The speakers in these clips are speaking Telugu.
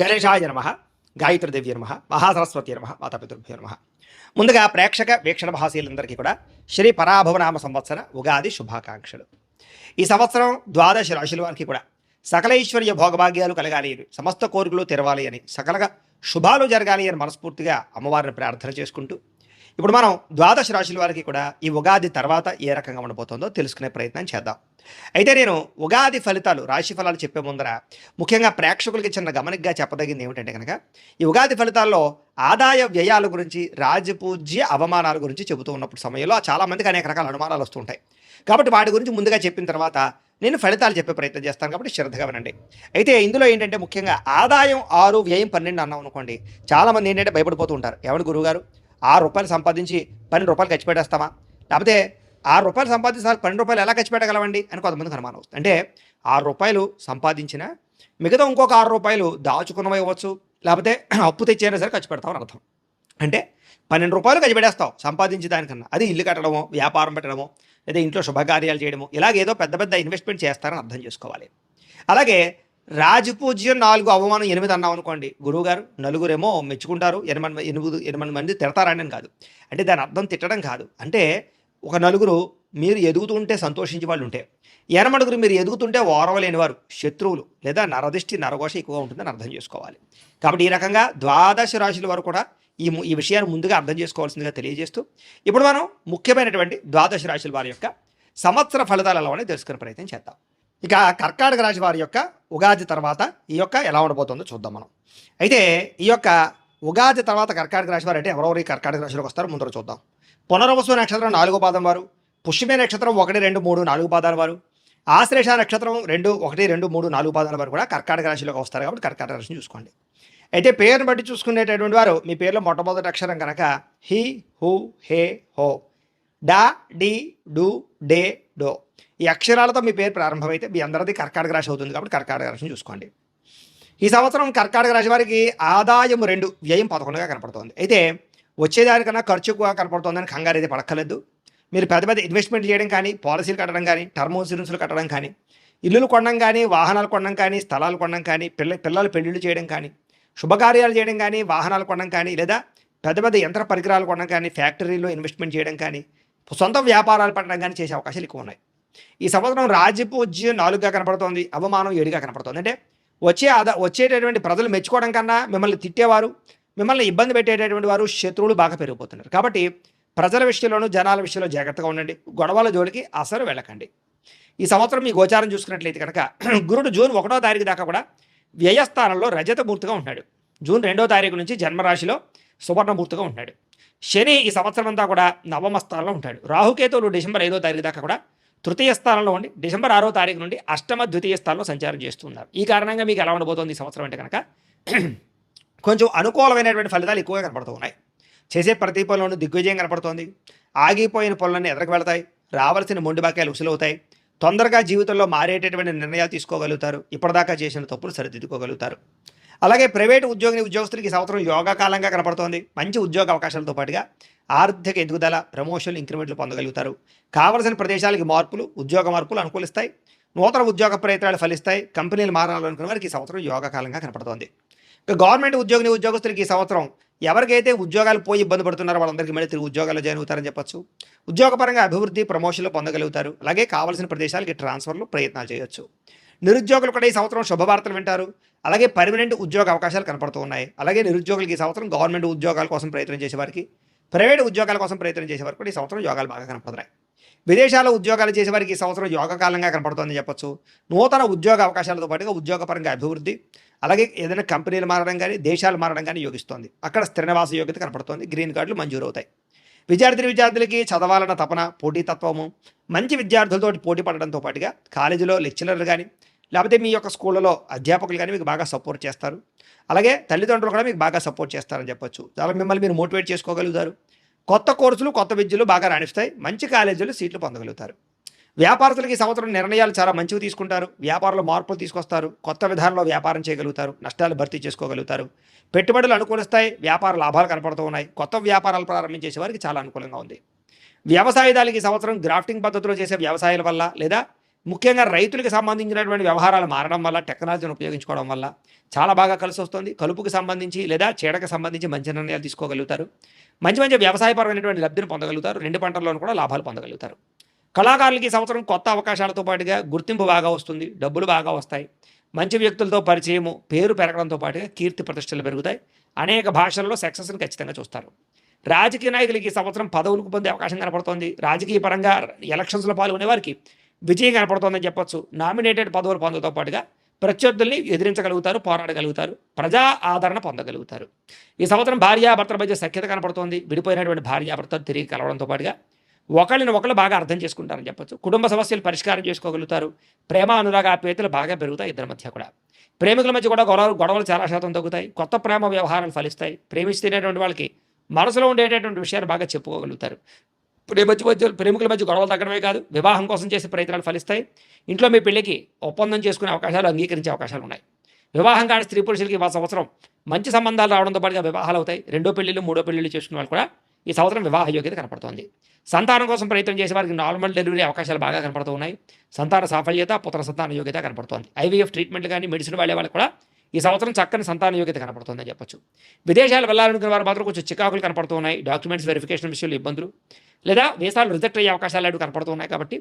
గణేశాయ నమ, గాయత్రీదేవి నమ, మహాసరస్వతి నమ, మాతాపితృభ్యో నమ. ముందుగా ప్రేక్షక వీక్షణ భాషలందరికీ కూడా శ్రీ పరాభవనామ సంవత్సర ఉగాది శుభాకాంక్షలు. ఈ సంవత్సరం ద్వాదశ రాశుల వారికి కూడా సకల ఐశ్వర్య భోగభాగ్యాలు కలగాలి అని, సమస్త కోరికలు తెరవాలి అని, సకలగా శుభాలు జరగాలి అని మనస్ఫూర్తిగా అమ్మవారిని ప్రార్థన చేసుకుంటూ ఇప్పుడు మనం ద్వాదశ రాశుల వారికి కూడా ఈ ఉగాది తర్వాత ఏ రకంగా ఉండబోతుందో తెలుసుకునే ప్రయత్నం చేద్దాం. అయితే నేను ఉగాది ఫలితాలు, రాశి ఫలాలు చెప్పే ముందర ముఖ్యంగా ప్రేక్షకులకి చిన్న గమనికగా చెప్పదగింది ఏమిటంటే కనుక, ఈ ఉగాది ఫలితాల్లో ఆదాయ వ్యయాల గురించి, రాజపూజ్య అవమానాల గురించి చెబుతూ ఉన్నప్పుడు సమయంలో చాలామందికి అనేక రకాల అనుమానాలు వస్తుంటాయి. కాబట్టి వాటి గురించి ముందుగా చెప్పిన తర్వాత నేను ఫలితాలు చెప్పే ప్రయత్నం చేస్తాను, కాబట్టి శ్రద్ధగా వినండి. అయితే ఇందులో ఏంటంటే ముఖ్యంగా ఆదాయం 6, వ్యయం 12 అన్నాం అనుకోండి, చాలామంది ఏంటంటే భయపడిపోతూ ఉంటారు. ఎవరి గురువుగారు, ₹6 సంపాదించి ₹12 ఖర్చు పెట్టేస్తామా, లేకపోతే ₹6 సంపాదించాలి ₹12 ఎలా ఖర్చు పెట్టగలవండి అని కొంతమందికి అనుమానం వస్తుంది. అంటే ₹6 సంపాదించిన మిగతా ఇంకొక ₹6 దాచుకున్నవి ఇవ్వచ్చు, లేకపోతే అప్పు తెచ్చైనా సరే ఖర్చు పెడతామని అర్థం. అంటే ₹12 ఖర్చు పెట్టేస్తావు సంపాదించి దానికన్నా, అది ఇల్లు కట్టడమో, వ్యాపారం పెట్టడమో, లేదా ఇంట్లో శుభకార్యాలు చేయడమో, ఇలాగేదో పెద్ద పెద్ద ఇన్వెస్ట్మెంట్ చేస్తారని అర్థం చేసుకోవాలి. అలాగే రాజపూజ్యం 4, అవమానం 8 అన్నాం అనుకోండి, గురువుగారు నలుగురేమో మెచ్చుకుంటారు, 8 మంది తిడతారని కాదు. అంటే దాని అర్థం తిట్టడం కాదు. అంటే ఒక నలుగురు మీరు ఎదుగుతుంటే సంతోషించే వాళ్ళు ఉంటే, 8 మీరు ఎదుగుతుంటే ఓరవలేని వారు శత్రువులు, లేదా నరదిష్టి నరఘోష ఎక్కువగా ఉంటుందని అర్థం చేసుకోవాలి. కాబట్టి ఈ రకంగా ద్వాదశ రాశుల వరకు కూడా ఈ విషయాన్ని ముందుగా అర్థం చేసుకోవాల్సిందిగా తెలియజేస్తూ ఇప్పుడు మనం ముఖ్యమైనటువంటి ద్వాదశ రాశుల వారి యొక్క సంవత్సర ఫలితాలు ఎలా ఉన్నాయో తెలుసుకునే ప్రయత్నం చేద్దాం. ఇక కర్కాటక రాశి వారి యొక్క ఉగాది తర్వాత ఈ యొక్క ఎలా ఉండబోతుందో చూద్దాం మనం. అయితే ఈ యొక్క ఉగాది తర్వాత కర్కాటక రాశి వారు అంటే ఎవరెవరు కర్కాటక రాశిలోకి వస్తారో ముందర చూద్దాం. పునర్వసు నక్షత్రం 4వ పాదం వారు, పుష్యమే నక్షత్రం 1, 2, 3, 4 పాదాల వారు, ఆశ్లేష నక్షత్రం 2, 1, 2, 3, 4 పాదాల వారు కూడా కర్కాటక రాశిలోకి వస్తారు. కాబట్టి కర్కాటక రాశిని చూసుకోండి. అయితే పేరుని బట్టి చూసుకునేటటువంటి వారు మీ పేరులో మొట్టమొదటి అక్షరం కనుక హి, హు, హే, హో, డా, డి, డు, డే, డో, ఈ అక్షరాలతో మీ పేరు ప్రారంభమైతే మీ అందరిది కర్కాటక రాశి అవుతుంది. కాబట్టి కర్కాటక రాశిని చూసుకోండి. ఈ సంవత్సరం కర్కాటక రాశి వారికి ఆదాయం 2, వ్యయం 11గా కనపడుతోంది. అయితే వచ్చేదానికన్నా ఖర్చు ఎక్కువగా కనపడుతోందని కంగారు అయితే పడక్కలేదు. మీరు పెద్ద పెద్ద ఇన్వెస్ట్మెంట్ చేయడం కానీ, పాలసీలు కట్టడం కానీ, టర్మ్ ఇన్సూరెన్స్లు కట్టడం కానీ, ఇల్లులు కొనడం కానీ, వాహనాలు కొనడం కానీ, స్థలాలు కొనడం కానీ, పిల్లలు పెళ్లిళ్ళు చేయడం కానీ, శుభకార్యాలు చేయడం కానీ, వాహనాలు కొనడం కానీ, లేదా పెద్ద పెద్ద యంత్ర పరికరాలు కొనడం కానీ, ఫ్యాక్టరీలో ఇన్వెస్ట్మెంట్ చేయడం కానీ, సొంత వ్యాపారాలు పెట్టడం కానీ చేసే అవకాశాలు ఎక్కువ ఉన్నాయి. ఈ సంవత్సరం రాజపూజ్యం 4గా కనపడుతోంది, అవమానం 7గా కనపడుతోంది. అంటే వచ్చేటటువంటి ప్రజలు మెచ్చుకోవడం కన్నా మిమ్మల్ని తిట్టేవారు, మిమ్మల్ని ఇబ్బంది పెట్టేటటువంటి వారు, శత్రువులు బాగా పెరిగిపోతున్నారు. కాబట్టి ప్రజల విషయంలోనూ జనాల విషయంలో జాగ్రత్తగా ఉండండి. గొడవల జోలికి అసలు వెళ్ళకండి. ఈ సంవత్సరం మీ గోచారం చూసుకున్నట్లయితే కనుక గురుడు జూన్ 1వ తారీఖు దాకా కూడా వ్యయస్థానంలో రజతమూర్తిగా ఉంటున్నాడు. జూన్ 2వ తారీఖు నుంచి జన్మరాశిలో సువర్ణమూర్తిగా ఉంటున్నాడు. శని ఈ సంవత్సరం అంతా కూడా నవమ స్థానంలో ఉంటాడు. రాహుకేతువులు డిసెంబర్ 5వ తారీఖు దాకా కూడా తృతీయ స్థానంలో ఉండి డిసెంబర్ 6వ తారీఖు నుండి అష్టమ ద్వితీయ స్థానంలో సంచారం చేస్తున్నారు. ఈ కారణంగా మీకు ఎలా ఉండబోతోంది ఈ సంవత్సరం అంటే కనుక కొంచెం అనుకూలమైనటువంటి ఫలితాలు ఎక్కువగా కనపడుతూ ఉన్నాయి. చేసే ప్రతి పనులను దిగ్విజయం కనపడుతోంది. ఆగిపోయిన పనులన్నీ ఎదరికి వెళతాయి. రావాల్సిన మొండి బాకాయలు ఉసులవుతాయి. తొందరగా జీవితంలో మారేటటువంటి నిర్ణయాలు తీసుకోగలుగుతారు. ఇప్పటిదాకా చేసిన తప్పులు సరిదిద్దుకోగలుగుతారు. అలాగే ప్రైవేటు ఉద్యోగస్తులకి ఈ సంవత్సరం యోగా కాలంగా కనపడుతోంది. మంచి ఉద్యోగ అవకాశాలతో పాటుగా ఆర్థిక ఎదుగుదల, ప్రమోషన్లు, ఇంక్రిమెంట్లు పొందగలుగుతారు. కావలసిన ప్రదేశాలకి ఉద్యోగ మార్పులు అనుకూలిస్తాయి. నూతన ఉద్యోగ ప్రయత్నాలు ఫలిస్తాయి. కంపెనీలు మారాలనుకున్న వారికి ఈ సంవత్సరం యోగా కాలంగా కనపడుతోంది. ఇక గవర్నమెంట్ ఉద్యోగస్తులకి ఈ సంవత్సరం ఎవరికైతే ఉద్యోగాలు పోయి ఇబ్బంది పడుతున్నారో వాళ్ళందరికీ మళ్ళీ తిరిగి ఉద్యోగాల్లో జాయిన్ అవుతారని చెప్పొచ్చు. ఉద్యోగపరంగా అభివృద్ధి, ప్రమోషన్లు పొందగలుగుతారు. అలాగే కావాల్సిన ప్రదేశాలకి ట్రాన్స్ఫర్లు ప్రయత్నాలు చేయొచ్చు. నిరుద్యోగులు కూడా ఈ సంవత్సరం శుభవార్తలు వింటారు. అలాగే పర్మనెంట్ ఉద్యోగ అవకాశాలు కనపడుతూ ఉన్నాయి. అలాగే నిరుద్యోగులకి ఈ సంవత్సరం గవర్నమెంట్ ఉద్యోగాల కోసం ప్రయత్నం చేసేవారికి, ప్రైవేట్ ఉద్యోగాల కోసం ప్రయత్నం చేసేవారికి కూడా ఈ సంవత్సరం యోగాలు బాగా కనపడుతున్నాయి. విదేశాల్లో ఉద్యోగాలు చేసేవారికి ఈ సంవత్సరం యోగ కాలంగా కనపడుతుందని చెప్పొచ్చు. నూతన ఉద్యోగ అవకాశాలతో పాటుగా ఉద్యోగపరంగా అభివృద్ధి, అలాగే ఏదైనా కంపెనీలు మారడం కానీ, దేశాలు మారడం కానీ యోగిస్తోంది. అక్కడ స్థిర నివాస యోగ్యత కనపడుతోంది. గ్రీన్ కార్డులు మంజూరు అవుతాయి. విద్యార్థులకి చదవాలన్న తపన, పోటీతత్వము, మంచి విద్యార్థులతో పోటీ పడడంతో పాటుగా కాలేజీలో లెక్చరర్లు కానీ, లేకపోతే మీ యొక్క స్కూళ్ళలో అధ్యాపకులు కానీ మీకు బాగా సపోర్ట్ చేస్తారు. అలాగే తల్లిదండ్రులు కూడా మీకు బాగా సపోర్ట్ చేస్తారని చెప్పొచ్చు. చాలా మిమ్మల్ని మీరు మోటివేట్ చేసుకోగలుగుతారు. కొత్త కోర్సులు, కొత్త విద్యలు బాగా రాణిస్తాయి. మంచి కాలేజీలు సీట్లు పొందగలుగుతారు. వ్యాపారస్తులకి ఈ సంవత్సరం నిర్ణయాలు చాలా మంచివి తీసుకుంటారు. వ్యాపారంలో మార్పులు తీసుకొస్తారు. కొత్త విధానంలో వ్యాపారం చేయగలుగుతారు. నష్టాలు భర్తీ చేసుకోగలుగుతారు. పెట్టుబడులు అనుకూలిస్తాయి. వ్యాపార లాభాలు కనపడుతూ ఉన్నాయి. కొత్త వ్యాపారాలు ప్రారంభించేసే వారికి చాలా అనుకూలంగా ఉంది. వ్యవసాయదారులకి ఈ సంవత్సరం గ్రాఫ్టింగ్ పద్ధతిలో చేసే వ్యవసాయాల వల్ల, లేదా ముఖ్యంగా రైతులకు సంబంధించినటువంటి వ్యవహారాలు మారడం వల్ల, టెక్నాలజీని ఉపయోగించుకోవడం వల్ల చాలా బాగా కలిసొస్తుంది. కలుపుకి సంబంధించి లేదా చీడకి సంబంధించి మంచి నిర్ణయాలు తీసుకోగలుగుతారు. మంచి మంచి వ్యవసాయపరమైనటువంటి లబ్ధిని పొందగలుగుతారు. 2 పంటల్లోనూ కూడా లాభాలు పొందగలుగుతారు. కళాకారులకి ఈ సంవత్సరం కొత్త అవకాశాలతో పాటుగా గుర్తింపు బాగా వస్తుంది. డబ్బులు బాగా వస్తాయి. మంచి వ్యక్తులతో పరిచయము, పేరు పెరగడంతో పాటుగా కీర్తి ప్రతిష్టలు పెరుగుతాయి. అనేక భాషల్లో సక్సెస్ని ఖచ్చితంగా చూస్తారు. రాజకీయ నాయకులకి ఈ సంవత్సరం పదవులకు పొందే అవకాశం కనపడుతోంది. రాజకీయ పరంగా ఎలక్షన్స్లో పాల్గొనే వారికి విజయం కనపడుతోందని చెప్పొచ్చు. నామినేటెడ్ పదవులు పొందడంతో పాటుగా ప్రత్యర్థుల్ని ఎదిరించగలుగుతారు, పోరాడగలుగుతారు, ప్రజా ఆదరణ పొందగలుగుతారు. ఈ సంవత్సరం భార్యాభర్తల మధ్య సఖ్యత కనపడుతోంది. విడిపోయినటువంటి భార్యాభర్తలు తిరిగి కలవడంతో పాటుగా ఒకళ్ళని ఒకళ్ళు బాగా అర్థం చేసుకుంటారని చెప్పొచ్చు. కుటుంబ సమస్యలు పరిష్కారం చేసుకోగలుగుతారు. ప్రేమ అనురాగ ఆప్యాయతలు బాగా పెరుగుతాయి ఇద్దరి మధ్య కూడా. ప్రేమికుల మధ్య కూడా గొడవలు చాలా శాతం తగ్గుతాయి. కొత్త ప్రేమ వ్యవహారాలు ఫలిస్తాయి. ప్రేమిస్తున్నటువంటి వాళ్ళకి మనసులో ఉండేటటువంటి విషయాలు బాగా చెప్పుకోగలుగుతారు. ప్రేమికుల మధ్య గొడవలు తగ్గడమే కాదు, వివాహం కోసం చేసే ప్రయత్నాలు ఫలిస్తాయి. ఇంట్లో మీ పెళ్లికి ఒప్పందం చేసుకునే అవకాశాలు, అంగీకరించే అవకాశాలు ఉన్నాయి. వివాహం కాని స్త్రీ పురుషులకి ఈ సంవత్సరం మంచి సంబంధాలు రావడంతో పాటుగా వివాహాలు అవుతాయి. 2 పెళ్లిళ్ళు 3 పెళ్లిళ్ళు చేసుకునే వాళ్ళు కూడా ఈ సంవత్సరం వివాహ యోగ్యత కనపడుతోంది. సంతానం కోసం ప్రయత్నం చేసే వారికి నార్మల్ డెలివరీ అవకాశాలు బాగా కనపడుతూ ఉన్నాయి. సంతాన సాఫల్యత, పుత్ర సంతాన యోగ్యత కనపడుతోంది. IVF ట్రీట్మెంట్లు కానీ మెడిసిన్ వాడే వాళ్ళకి కూడా ఈ సంవత్సరం చక్కని సంతాన యోగ్యత కనపడుతుందని చెప్పొచ్చు. విదేశాలు వెళ్ళాలనుకున్న వారు మాత్రం కొంచెం చికాకులు కనపడుతూ ఉన్నాయి. డాక్యుమెంట్స్ వెరిఫికేషన్ విషయంలో ఇబ్బందులు లేదా వీసాలు రిజెక్ట్ అయ్యే అవకాశాలు అటు కనపడుతూ ఉన్నాయి. కాబట్టి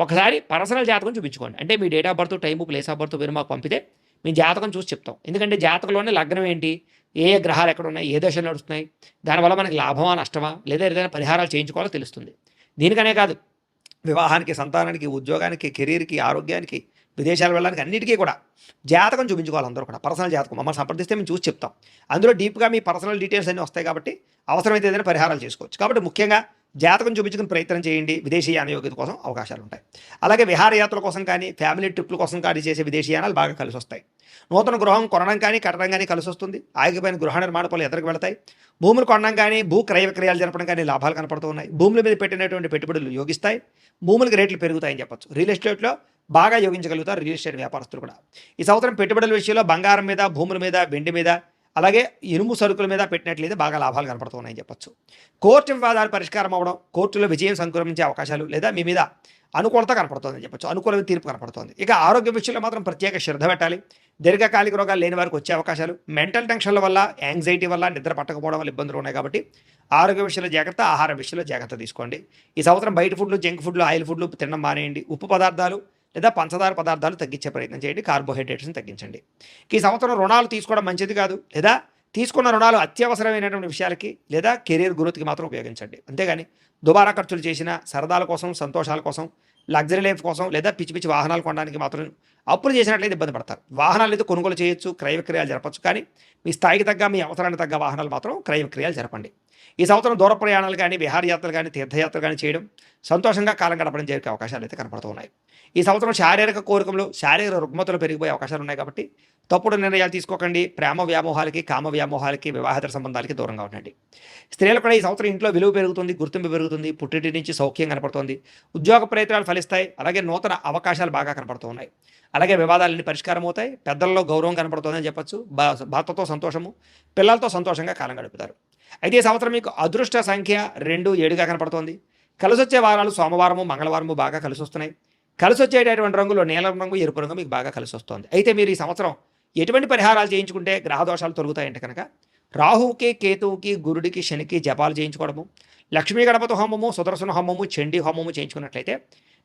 ఒకసారి పర్సనల్ జాతకం చూపించుకోండి. అంటే మీ date of birth, time, place of birth మీరు మాకు పంపితే మీ జాతకం చూసి చెప్తాం. ఎందుకంటే జాతకంలోనే లగ్నం ఏంటి, ఏ గ్రహాలు ఎక్కడ ఉన్నాయి, ఏ దశలు నడుస్తున్నాయి, దానివల్ల మనకి లాభమా నష్టమా లేదా ఏదైనా పరిహారాలు చేయించుకోవాలో తెలుస్తుంది. దీనికనే కాదు, వివాహానికి, సంతానానికి, ఉద్యోగానికి, కెరీర్కి, ఆరోగ్యానికి, విదేశాలు వెళ్ళడానికి అన్నిటికీ కూడా జాతకం చూపించుకోవాలి. అందరూ కూడా పర్సనల్ జాతకం మమ్మల్ని సంప్రదిస్తే మేము చూసి చెప్తాం. అందులో డీప్గా మీ పర్సనల్ డీటెయిల్స్ అన్నీ వస్తాయి. కాబట్టి అవసరమైతే ఏదైనా పరిహారాలు చేసుకోవచ్చు. కాబట్టి ముఖ్యంగా జాతకం చూపించుకుని ప్రయత్నం చేయండి. విదేశీయాన యోగ్యత కోసం అవకాశాలు ఉంటాయి. అలాగే విహారయాత్రల కోసం కానీ, ఫ్యామిలీ ట్రిప్ల కోసం కానీ చేసే విదేశీయానాలు బాగా కలిసి వస్తాయి. నూతన గృహం కొనడం కానీ, కట్టడం కానీ కలిసి వస్తుంది. ఆగిపోయిన గృహ నిర్మాణ పనులు ఎదురుకు వెళతాయి. భూములు కొనడం కానీ, భూ క్రయ విక్రయాలు జరపడం కానీ లాభాలు కనపడుతూ ఉన్నాయి. భూముల మీద పెట్టినటువంటి పెట్టుబడులు యోగిస్తాయి. భూములకు రేట్లు పెరుగుతాయని చెప్పొచ్చు. రియల్ ఎస్టేట్లో బాగా యోగించగలుగుతారు రియల్ ఎస్టేట్ వ్యాపారస్తులు కూడా. ఈ సంవత్సరం పెట్టుబడుల విషయంలో బంగారం మీద, భూముల మీద, వెండి మీద, అలాగే ఇనుము సరుకుల మీద పెట్టినట్లయితే బాగా లాభాలు కనపడుతున్నాయని చెప్పొచ్చు. కోర్టు వివాదాలు పరిష్కారం అవ్వడం, కోర్టులో విజయం సంక్రమించే అవకాశాలు లేదా మీ మీద అనుకూలత కనపడుతుందని చెప్పొచ్చు. అనుకూలమైన తీర్పు కనపడుతుంది. ఇక ఆరోగ్య విషయంలో మాత్రం ప్రత్యేక శ్రద్ధ పెట్టాలి. దీర్ఘకాలిక రోగాలు లేని వారికి వచ్చే అవకాశాలు, మెంటల్ టెన్షన్ల వల్ల, యాంగ్జైటీ వల్ల, నిద్ర పట్టకపోవడం వల్ల ఇబ్బందులు ఉన్నాయి. కాబట్టి ఆరోగ్య విషయంలో జాగ్రత్త, ఆహార విషయంలో జాగ్రత్త తీసుకోండి. ఈ సంవత్సరం బయట ఫుడ్లు, జంక్ ఫుడ్లు, ఆయిల్ ఫుడ్లు తినడం మానేయండి. ఉప్పు పదార్థాలు లేదా పంచదార పదార్థాలు తగ్గించే ప్రయత్నం చేయండి. కార్బోహైడ్రేట్స్ని తగ్గించండి. ఈ సంవత్సరం రుణాలు తీసుకోవడం మంచిది కాదు. లేదా తీసుకున్న రుణాలు అత్యవసరమైనటువంటి విషయాలకి లేదా కెరీర్ గ్రోత్కి మాత్రం ఉపయోగించండి. అంతేగాని దుబారా ఖర్చులు చేసిన, సరదాల కోసం, సంతోషాల కోసం, లగ్జరీ లైఫ్ కోసం లేదా పిచ్చి పిచ్చి వాహనాలు కొనడానికి మాత్రం అప్పులు చేసినట్లయితే ఇబ్బంది పడతారు. వాహనాలు అయితే కొనుగోలు చేయొచ్చు, క్రయ విక్రయాలు జరపచ్చు. కానీ మీ స్థాయికి తగ్గ, మీ అవసరానికి తగ్గ వాహనాలు మాత్రం క్రయ విక్రయాలు జరపండి. ఈ సంవత్సరం దూర ప్రయాణాలు కానీ, విహారయాత్రలు కానీ, తీర్థయాత్రలు కానీ చేయడం, సంతోషంగా కాలం గడపడం జరిగే అవకాశాలు అయితే కనపడుతూ ఉన్నాయి. ఈ సంవత్సరం శారీరక కోరికలు, శారీరక రుగ్మతలు పెరిగిపోయే అవకాశాలు ఉన్నాయి. కాబట్టి తప్పుడు నిర్ణయాలు తీసుకోకండి. ప్రేమ వ్యామోహాలకి, కామ వ్యామోహాలకి, వివాహేతర సంబంధాలకి దూరంగా ఉండండి. స్త్రీలు కూడా ఈ సంవత్సరం ఇంట్లో విలువ పెరుగుతుంది, గుర్తింపు పెరుగుతుంది, పుట్టింటి నుంచి సౌఖ్యం కనపడుతుంది, ఉద్యోగ ప్రయత్నాలు ఫలిస్తాయి. అలాగే నూతన అవకాశాలు బాగా కనపడుతూ ఉన్నాయి. అలాగే వివాదాలన్నీ పరిష్కారం అవుతాయి. పెద్దల్లో గౌరవం కనపడుతుందని చెప్పొచ్చు. భర్తతో సంతోషము, పిల్లలతో సంతోషంగా కాలం గడుపుతారు. అయితే ఈ సంవత్సరం మీకు అదృష్ట సంఖ్య 2, 7గా కనపడుతోంది. కలిసి వచ్చే వారాలు సోమవారము, మంగళవారము బాగా కలిసి వస్తున్నాయి. కలిసి వచ్చేటటువంటి రంగులో నీలం రంగు, ఎరుపు రంగు మీకు బాగా కలిసి వస్తుంది. అయితే మీరు ఈ సంవత్సరం ఎటువంటి పరిహారాలు చేయించుకుంటే గ్రహదోషాలు తొలగుతాయంటే కనుక రాహువుకి, కేతువుకి, గురుడికి, శనికి జపాలు చేయించుకోవడము, లక్ష్మీ గణపతి హోమము, సుదర్శన హోమము, చండీ హోమము చేయించుకున్నట్లయితే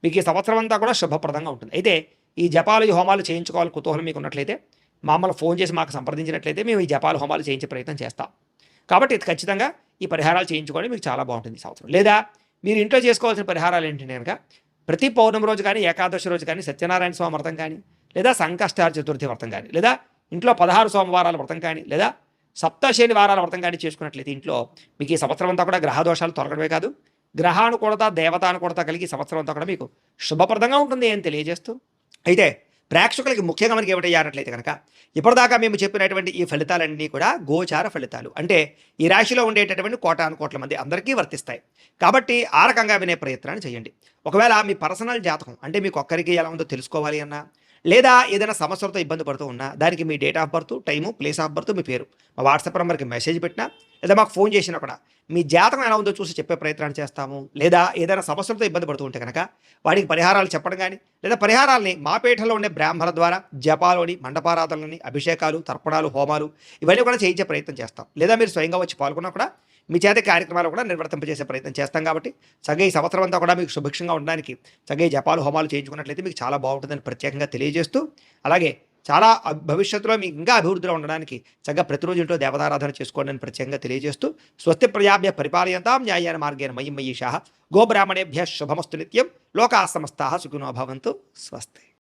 మీకు ఈ సంవత్సరం అంతా కూడా శుభప్రదంగా ఉంటుంది. అయితే ఈ జపాలు, ఈ హోమాలు చేయించుకోవాలి కుతూహలం మీకు ఉన్నట్లయితే మమ్మల్ని ఫోన్ చేసి మాకు సంప్రదించినట్లయితే మేము ఈ జపాలు, హోమాలు చేయించే ప్రయత్నం చేస్తాం. కాబట్టి ఇది ఖచ్చితంగా ఈ పరిహారాలు చేయించుకోవడం మీకు చాలా బాగుంటుంది ఈ సంవత్సరం. లేదా మీరు ఇంట్లో చేసుకోవాల్సిన పరిహారాలు ఏంటంటే కనుక ప్రతి పౌర్ణమి రోజు కానీ, ఏకాదశి రోజు కానీ, సత్యనారాయణ స్వామి వ్రతం కానీ, లేదా సంకష్టార చతుర్థి వ్రతం కానీ, లేదా ఇంట్లో 16 సోమవారాల వ్రతం కానీ, లేదా సప్తశని వారాల వ్రతం కానీ చేసుకున్నట్లయితే ఇంట్లో మీకు ఈ సంవత్సరం అంతా కూడా గ్రహదోషాలు తొలగడమే కాదు, గ్రహానుకూలత, దేవతానుకూలత కలిగి సంవత్సరం అంతా కూడా మీకు శుభప్రదంగా ఉంటుంది అని తెలియజేస్తూ, అయితే ప్రేక్షకులకి ముఖ్యంగా మనకి ఏమిటయ్యారట్లయితే కనుక ఇప్పటిదాకా మేము చెప్పినటువంటి ఈ ఫలితాలన్నీ కూడా గోచార ఫలితాలు. అంటే ఈ రాశిలో ఉండేటటువంటి కోటాను కోట్ల మంది అందరికీ వర్తిస్తాయి. కాబట్టి ఆ రకంగా వినే ప్రయత్నాన్ని చేయండి. ఒకవేళ మీ పర్సనల్ జాతకం అంటే మీకు ఒక్కరికి ఎలా ఉందో తెలుసుకోవాలి అన్నా, లేదా ఏదైనా సమస్యలతో ఇబ్బంది పడుతూ ఉన్నా, దానికి మీ date of birth, time, place of birth, మీ పేరు మా వాట్సాప్ నెంబర్కి మెసేజ్ పెట్టినా, లేదా మాకు ఫోన్ చేసినా కూడా మీ జాతకం ఎలా ఉందో చూసి చెప్పే ప్రయత్నాన్ని చేస్తాము. లేదా ఏదైనా సమస్యలతో ఇబ్బంది పడుతూ ఉంటే కనుక వాడికి పరిహారాలు చెప్పడం కానీ, లేదా పరిహారాల్ని మా పీఠంలో ఉండే బ్రాహ్మణుల ద్వారా జపాలని, మండపారాధనలని, అభిషేకాలు, తర్పణాలు, హోమాలు ఇవన్నీ కూడా చేయించే ప్రయత్నం చేస్తాం. లేదా మీరు స్వయంగా వచ్చి పాల్గొన్నా కూడా మీ చేత కార్యక్రమాలు కూడా నిర్వర్తింపజేసే ప్రయత్నం చేస్తాం. కాబట్టి చక్కగా ఈ సంవత్సరం అంతా కూడా మీకు సుభిక్షంగా ఉండడానికి చక్కగా ఈ జపాలు, హోమాలు చేయించుకున్నట్లయితే మీకు చాలా బాగుంటుందని ప్రత్యేకంగా తెలియజేస్తూ, అలాగే చాలా భవిష్యత్తులో మీకు ఇంకా అభివృద్ధిలో ఉండడానికి చక్కగా ప్రతిరోజు ఇంట్లో దేవతారాధన చేసుకోండి అని ప్రత్యేకంగా తెలియజేస్తూ, స్వస్తి ప్రజాభ్య పరిపాలయంతాం న్యాయేన మార్గేణ మయీషా గోబ్రాహ్మణేభ్య శుభమస్తు నిత్యం లోకా సమస్తాః సుఖినో భవంతు. స్వస్తి.